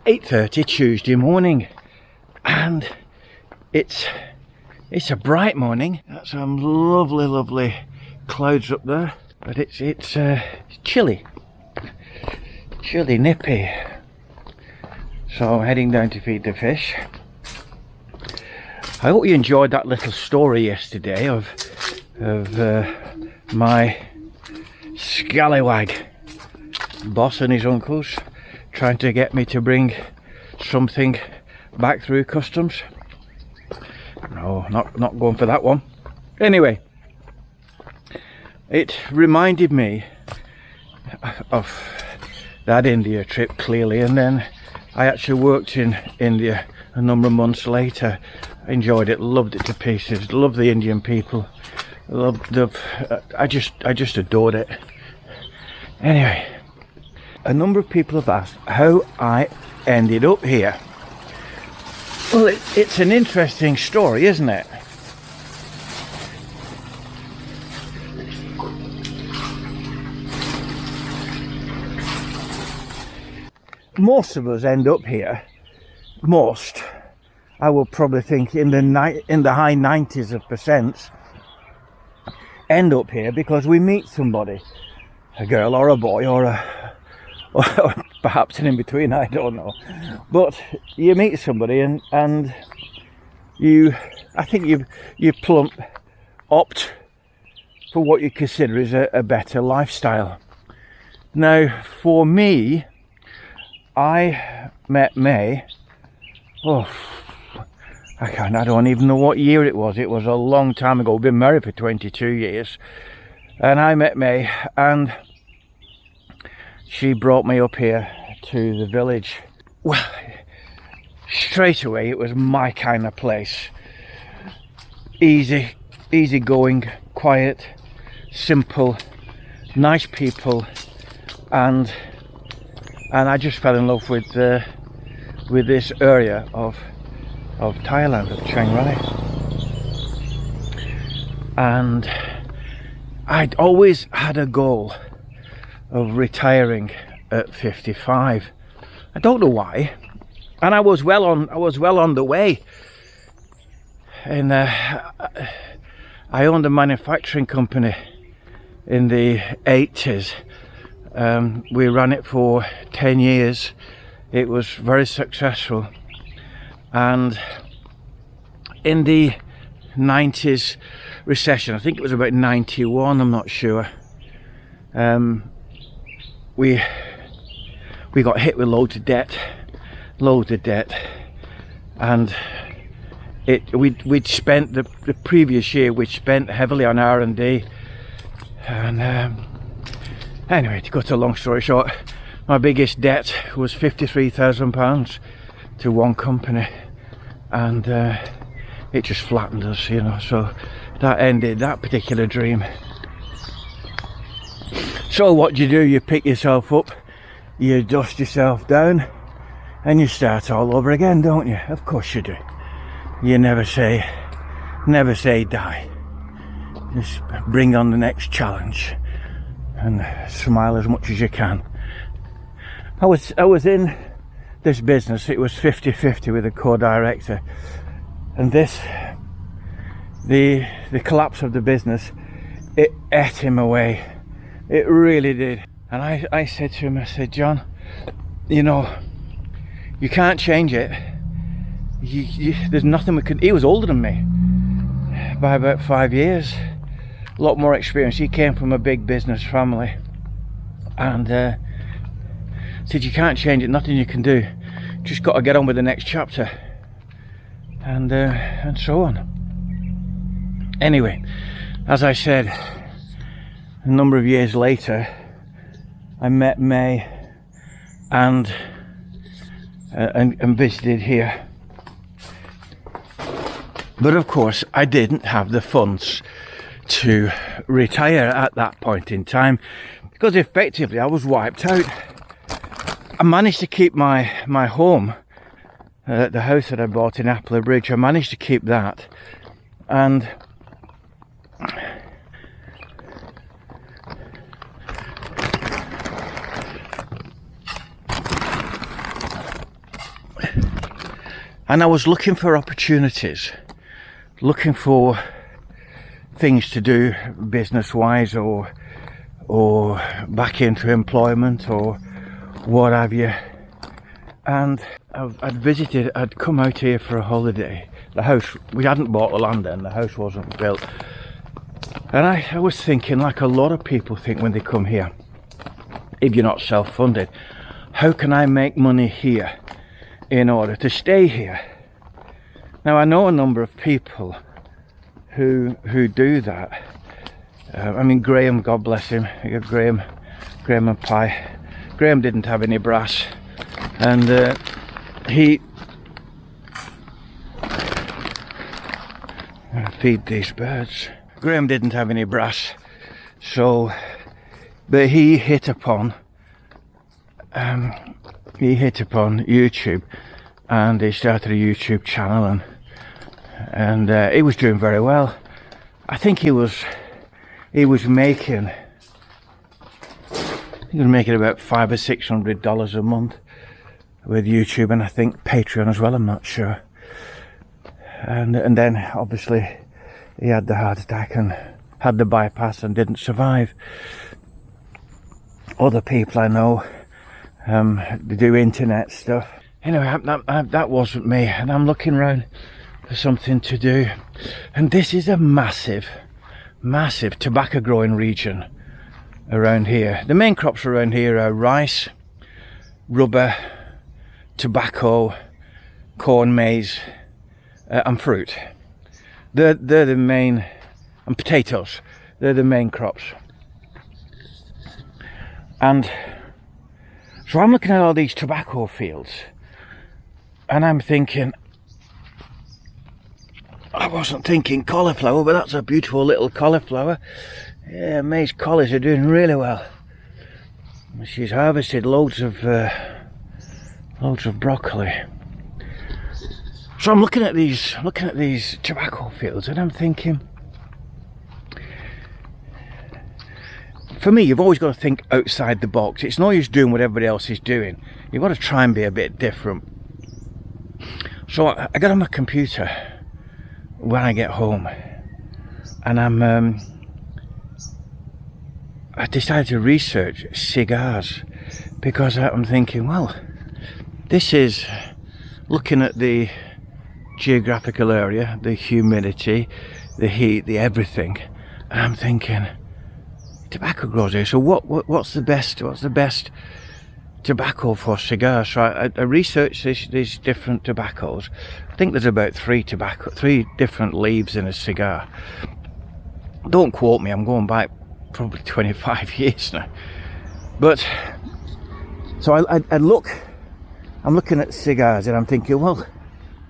8:30 Tuesday morning, and it's a bright morning. Got some lovely clouds up there, but it's chilly, nippy. So I'm heading down to feed the fish. I hope you enjoyed that little story yesterday of my scallywag boss and his uncles trying to get me to bring something back through customs. No, not going for that one. Anyway, it reminded me of that India trip, clearly, and then I actually worked in India a number of months later. Enjoyed it, loved it to pieces, loved the Indian people, I just adored it. Anyway, a number of people have asked how I ended up here. Well, it's an interesting story, isn't it? Most of us end up here. Most, I will probably think in the high 90s of percent, end up here because we meet somebody, a girl or a boy or perhaps an in between, I don't know. But you meet somebody and I think you opt for what you consider is a better lifestyle. Now, for me, I met May. I don't even know what year it was. It was a long time ago. We've been married for 22 years. And I met May, and she brought me up here to the village. Well, straight away it was my kind of place. Easy going, quiet, simple, nice people, and I just fell in love with this area of Thailand, of Chiang Rai. And I'd always had a goal of retiring at 55. I don't know why, and I was well on the way. And I owned a manufacturing company in the 80s. We ran it for 10 years. It was very successful, and in the 90s recession, I think it was about 91, I'm not sure, we got hit with loads of debt, and we'd spent the previous year, we'd spent heavily on R&D, and anyway, to cut a long story short, my biggest debt was £53,000 to one company, and it just flattened us, you know. So that ended that particular dream. So what do? You pick yourself up, you dust yourself down, and you start all over again, don't you? Of course you do. You never say die. Just bring on the next challenge and smile as much as you can. I was in this business. It was 50-50 with a co-director, and the collapse of the business, it ate him away. It really did. And I said to him, I said, John, you know, you can't change it. There's nothing we could. He was older than me by about 5 years, a lot more experience. He came from a big business family, and said, you can't change it, nothing you can do, just got to get on with the next chapter, and so on. Anyway, as I said, a number of years later, I met May and visited here. But of course, I didn't have the funds to retire at that point in time, because effectively I was wiped out. I managed to keep my home, the house that I bought in Appler Bridge. I managed to keep that, and And I was looking for opportunities, looking for things to do business-wise, or back into employment, or what have you. And I'd come out here for a holiday. The house, we hadn't bought the land then, the house wasn't built. And I was thinking, like a lot of people think when they come here, if you're not self-funded, how can I make money here in order to stay here? Now, I know a number of people who do that. I mean, Graham, God bless him, you got Graham and Pie. Graham didn't have any brass, and he feed these birds. Graham didn't have any brass, so but he hit upon YouTube, and he started a YouTube channel, and he was doing very well. I think he was making about $500 or $600 a month with YouTube, and I think Patreon as well, I'm not sure. And then obviously he had the heart attack and had the bypass and didn't survive. Other people I know, they do internet stuff. Anyway, that wasn't me, and I'm looking around for something to do. And this is a massive tobacco growing region around here. The main crops around here are rice, rubber, tobacco, corn, maize, and fruit. They're the main, and potatoes. They're the main crops. And so I'm looking at all these tobacco fields, and I'm thinking, I wasn't thinking cauliflower, but that's a beautiful little cauliflower. Yeah, May's collies are doing really well. She's harvested loads of broccoli. So I'm looking at these tobacco fields, and I'm thinking, for me, you've always got to think outside the box. It's no use doing what everybody else is doing. You've got to try and be a bit different. So I got on my computer when I get home, and I decided to research cigars, because I'm thinking, well, this is looking at the geographical area, the humidity, the heat, the everything, and I'm thinking, tobacco grows here. So what's the best tobacco for cigars? So I researched these different tobaccos. I think there's about three different leaves in a cigar. Don't quote me, I'm going back probably 25 years now. But so I'm looking at cigars, and I'm thinking, well,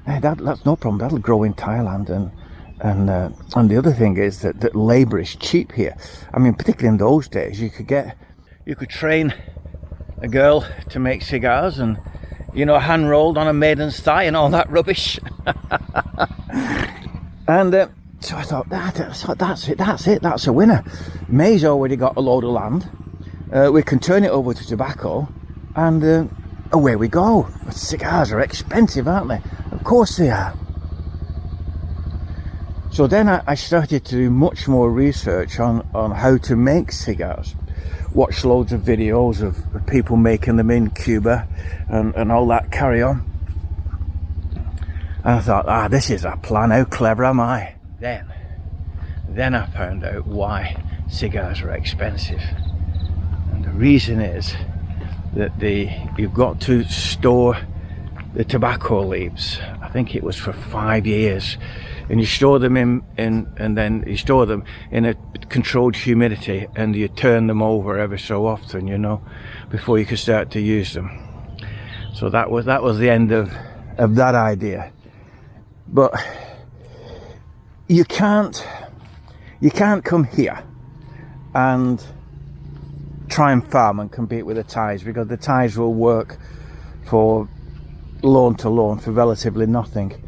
that's no problem, that'll grow in Thailand. And the other thing is that labour is cheap here. I mean, particularly in those days, you could train a girl to make cigars, and hand rolled on a maiden's thigh and all that rubbish. And so I thought, that's it, that's a winner. May's already got a load of land. We can turn it over to tobacco, and away we go. Cigars are expensive, aren't they? Of course they are. So then I started to do much more research on how to make cigars. Watched loads of videos of people making them in Cuba and all that carry on. And I thought, this is a plan, how clever am I? Then I found out why cigars are expensive. And the reason is that you've got to store the tobacco leaves. I think it was for 5 years. And you store them and then you store them in a controlled humidity, and you turn them over every so often, before you can start to use them. So that was the end of that idea. But you can't come here and try and farm and compete with the Thais, because the Thais will work for loan to loan for relatively nothing.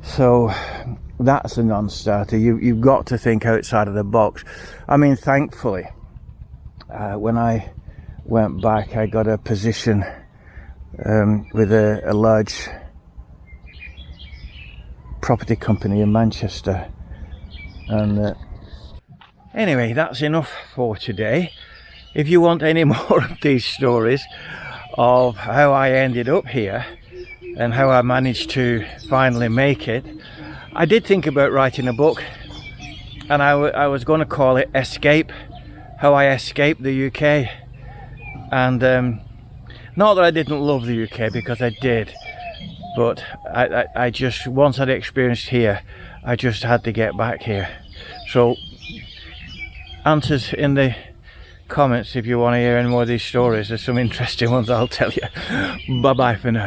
So that's a non-starter. You've got to think outside of the box. I mean, thankfully, when I went back, I got a position with a large property company in Manchester. And anyway, that's enough for today. If you want any more of these stories of how I ended up here and how I managed to finally make it, I did think about writing a book, and I was going to call it Escape, How I Escaped the UK. And not that I didn't love the UK, because I did, but I just, once I'd experienced here, I just had to get back here. So answers in the comments if you want to hear any more of these stories. There's some interesting ones, I'll tell you. Bye bye for now.